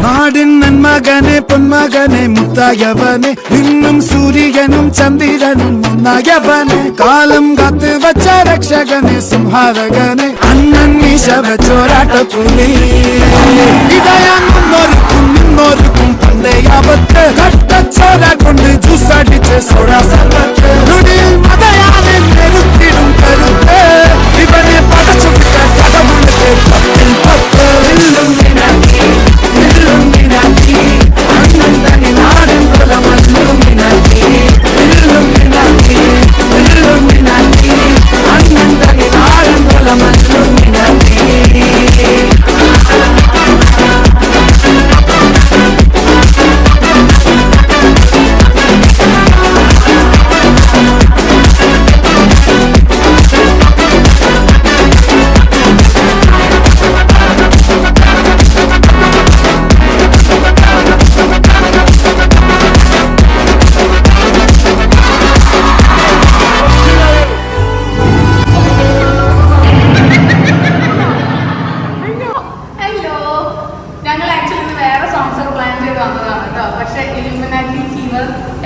നാടിൻ നന്മകനെ പൊന്മകനെ മുത്തായവനെ നിന്നും സൂര്യനും ചന്ദ്രനും ഒന്നായവനെ കാലം കാത്ത് വച്ച രക്ഷകനെ സംഹാരകനെ അണ്ണൻ മീശ വെച്ചോരാട്ടപ്പുലി ഇതയാന്നൊരുക്കും നിന്നൊരുക്കും പണ്ടയാപത്ത് കട്ടച്ചോര കൊണ്ട് ജ്യൂസടിച്ച് സോഡാ സർബത്ത് നുടിയിൽ മതയാനെ നെരുത്തിടും കരുത്ത് ഇവനെ പടച്ചുവിട്ട കടമുള്ളത് പത്തിൽ പത്ത്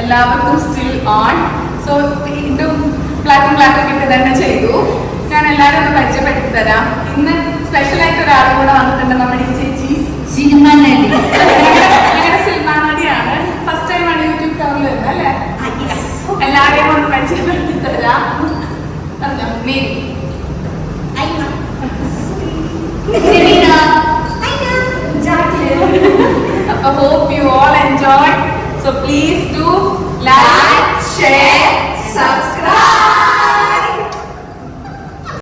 എല്ലാവർക്കും സ്റ്റിൽ ഓൺ. സോ വീണ്ടും പ്ലാറ്റും ഇട്ട് തന്നെ ചെയ്തു. ഞാൻ എല്ലാവരും ഒന്ന് പരിചയപ്പെടുത്തി തരാം. ഇന്ന് സ്പെഷ്യൽ ആയിട്ട് ഒരാളും കൂടെ വന്നിട്ടുണ്ട്. നമ്മുടെ ഈ ചേച്ചി സിനിമ നടി, ഞങ്ങളുടെ സിനിമ നടിയാണ്. ഫസ്റ്റ് ടൈമാണ് യൂട്യൂബ് കവറിൽ വരുന്നത് അല്ലേ? എല്ലാവരെയും ഒന്ന് പരിചയപ്പെടുത്തി തരാം. പറഞ്ഞോ. Mary, I hope you all enjoy. So please do like, share, subscribe.